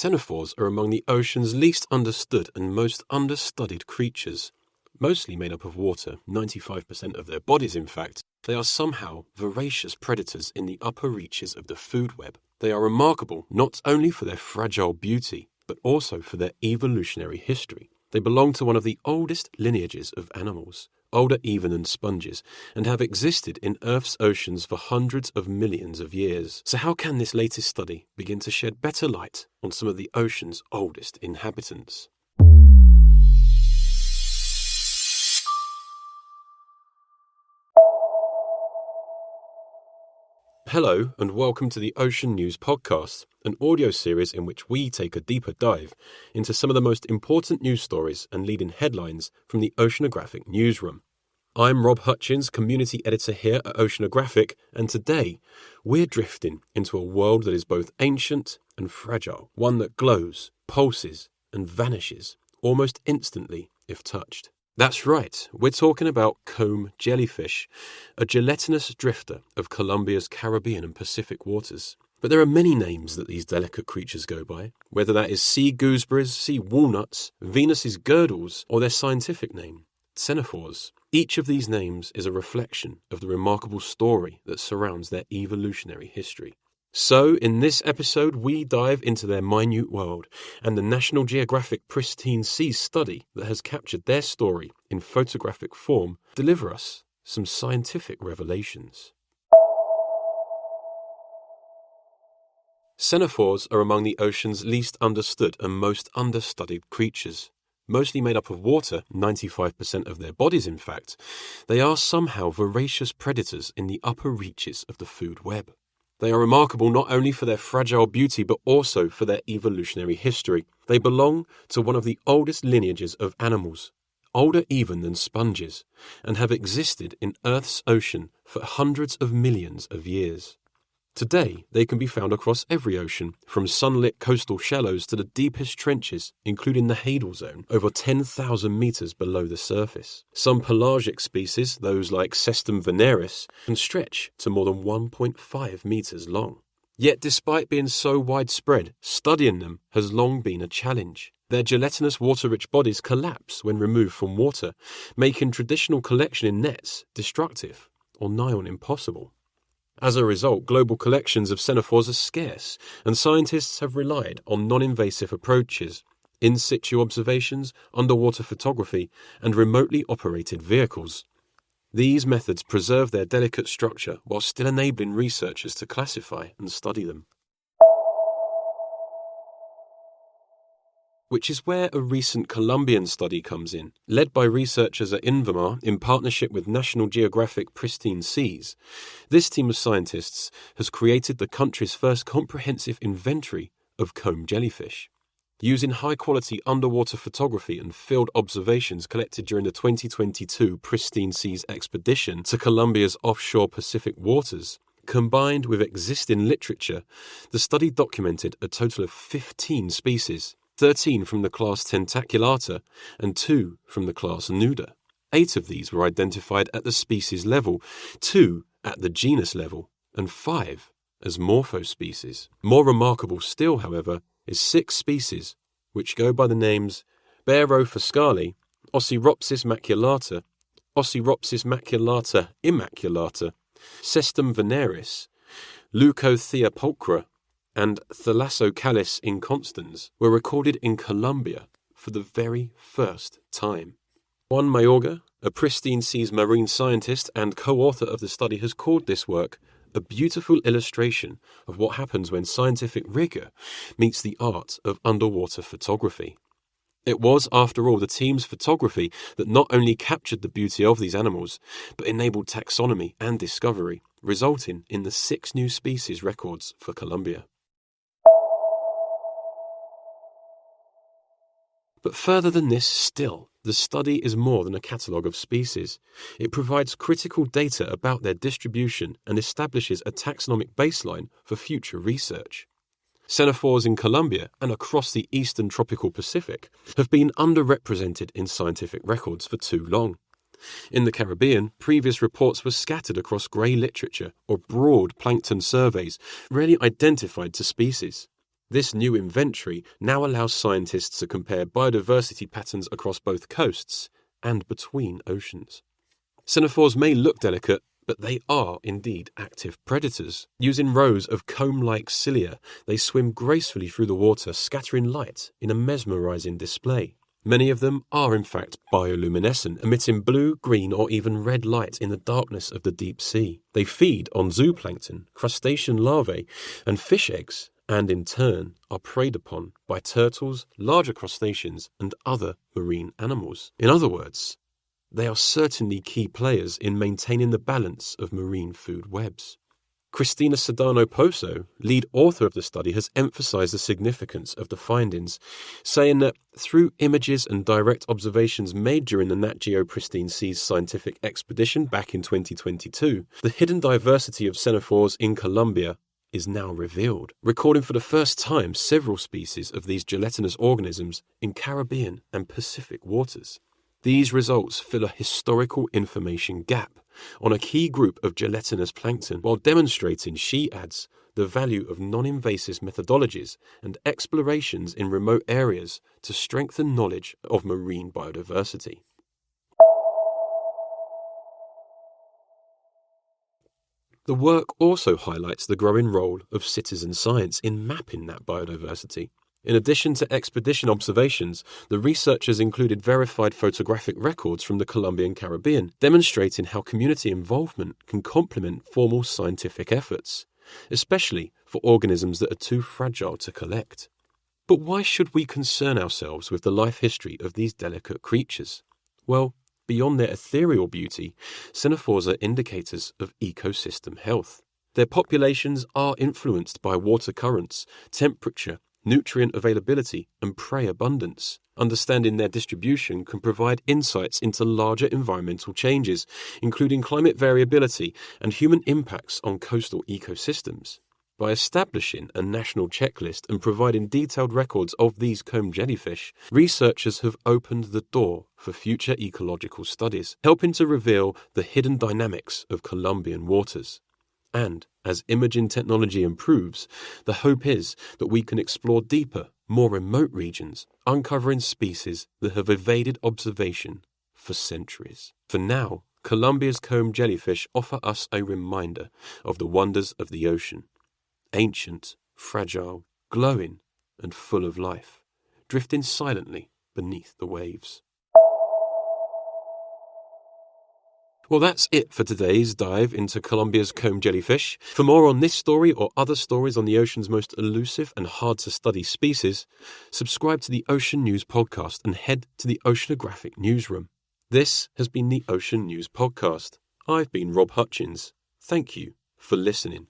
Ctenophores are among the ocean's least understood and most understudied creatures. Mostly made up of water, 95% of their bodies in fact, they are somehow voracious predators in the upper reaches of the food web. They are remarkable not only for their fragile beauty, but also for their evolutionary history. They belong to one of the oldest lineages of animals, older even than sponges, and have existed in Earth's oceans for hundreds of millions of years. So how can this latest study begin to shed better light on some of the ocean's oldest inhabitants? Hello and welcome to the Ocean News Podcast, an audio series in which we take a deeper dive into some of the most important news stories and leading headlines from the Oceanographic newsroom. I'm Rob Hutchins, community editor here at Oceanographic, and today we're drifting into a world that is both ancient and fragile, one that glows, pulses, and vanishes almost instantly if touched. That's right, we're talking about comb jellyfish, a gelatinous drifter of Colombia's Caribbean and Pacific waters. But there are many names that these delicate creatures go by, whether that is sea gooseberries, sea walnuts, Venus's girdles, or their scientific name, ctenophores. Each of these names is a reflection of the remarkable story that surrounds their evolutionary history. So, in this episode, we dive into their minute world and the National Geographic Pristine Seas study that has captured their story in photographic form deliver us some scientific revelations. Ctenophores are among the ocean's least understood and most understudied creatures. Mostly made up of water, 95% of their bodies in fact, they are somehow voracious predators in the upper reaches of the food web. They are remarkable not only for their fragile beauty but also for their evolutionary history. They belong to one of the oldest lineages of animals, older even than sponges, and have existed in Earth's ocean for hundreds of millions of years. Today, they can be found across every ocean, from sunlit coastal shallows to the deepest trenches, including the Hadal Zone, over 10,000 meters below the surface. Some pelagic species, those like Cestum veneris, can stretch to more than 1.5 meters long. Yet despite being so widespread, studying them has long been a challenge. Their gelatinous water-rich bodies collapse when removed from water, making traditional collection in nets destructive or nigh on impossible. As a result, global collections of ctenophores are scarce, and scientists have relied on non-invasive approaches, in situ observations, underwater photography, and remotely operated vehicles. These methods preserve their delicate structure while still enabling researchers to classify and study them. Which is where a recent Colombian study comes in. Led by researchers at INVIMA in partnership with National Geographic Pristine Seas, this team of scientists has created the country's first comprehensive inventory of comb jellyfish. Using high-quality underwater photography and field observations collected during the 2022 Pristine Seas expedition to Colombia's offshore Pacific waters, combined with existing literature, the study documented a total of 15 species, 13 from the class Tentaculata and 2 from the class Nuda. 8 of these were identified at the species level, 2 at the genus level, and 5 as morphospecies. More remarkable still, however, is 6 species, which go by the names Baerophyskali, Ossiropsis maculata, Ossiropsis maculata immaculata, Cestum veneris, Leucotheapulchra, and Thalassocalis inconstans were recorded in Colombia for the very first time. Juan Mayorga, a Pristine Seas marine scientist and co-author of the study, has called this work a beautiful illustration of what happens when scientific rigor meets the art of underwater photography. It was, after all, the team's photography that not only captured the beauty of these animals, but enabled taxonomy and discovery, resulting in the 6 new species records for Colombia. But further than this still, the study is more than a catalogue of species. It provides critical data about their distribution and establishes a taxonomic baseline for future research. Ctenophores in Colombia and across the eastern tropical Pacific have been underrepresented in scientific records for too long. In the Caribbean, previous reports were scattered across grey literature or broad plankton surveys, rarely identified to species. This new inventory now allows scientists to compare biodiversity patterns across both coasts and between oceans. Ctenophores may look delicate, but they are indeed active predators. Using rows of comb-like cilia, they swim gracefully through the water, scattering light in a mesmerizing display. Many of them are in fact bioluminescent, emitting blue, green, or even red light in the darkness of the deep sea. They feed on zooplankton, crustacean larvae, and fish eggs, and in turn are preyed upon by turtles, larger crustaceans, and other marine animals. In other words, they are certainly key players in maintaining the balance of marine food webs. Cristina Sedano-Pozo, lead author of the study, has emphasized the significance of the findings, saying that through images and direct observations made during the NatGeo Pristine Seas scientific expedition back in 2022, the hidden diversity of ctenophores in Colombia is now revealed, recording for the first time several species of these gelatinous organisms in Caribbean and Pacific waters. These results fill a historical information gap on a key group of gelatinous plankton, while demonstrating, she adds, the value of non-invasive methodologies and explorations in remote areas to strengthen knowledge of marine biodiversity. The work also highlights the growing role of citizen science in mapping that biodiversity. In addition to expedition observations, the researchers included verified photographic records from the Colombian Caribbean, demonstrating how community involvement can complement formal scientific efforts, especially for organisms that are too fragile to collect. But why should we concern ourselves with the life history of these delicate creatures? Well, beyond their ethereal beauty, ctenophores are indicators of ecosystem health. Their populations are influenced by water currents, temperature, nutrient availability, and prey abundance. Understanding their distribution can provide insights into larger environmental changes, including climate variability and human impacts on coastal ecosystems. By establishing a national checklist and providing detailed records of these comb jellyfish, researchers have opened the door for future ecological studies, helping to reveal the hidden dynamics of Colombian waters. And as imaging technology improves, the hope is that we can explore deeper, more remote regions, uncovering species that have evaded observation for centuries. For now, Colombia's comb jellyfish offer us a reminder of the wonders of the ocean. Ancient, fragile, glowing, and full of life, drifting silently beneath the waves. Well, that's it for today's dive into Colombia's comb jellyfish. For more on this story or other stories on the ocean's most elusive and hard-to-study species, subscribe to the Ocean News Podcast and head to the Oceanographic Newsroom. This has been the Ocean News Podcast. I've been Rob Hutchins. Thank you for listening.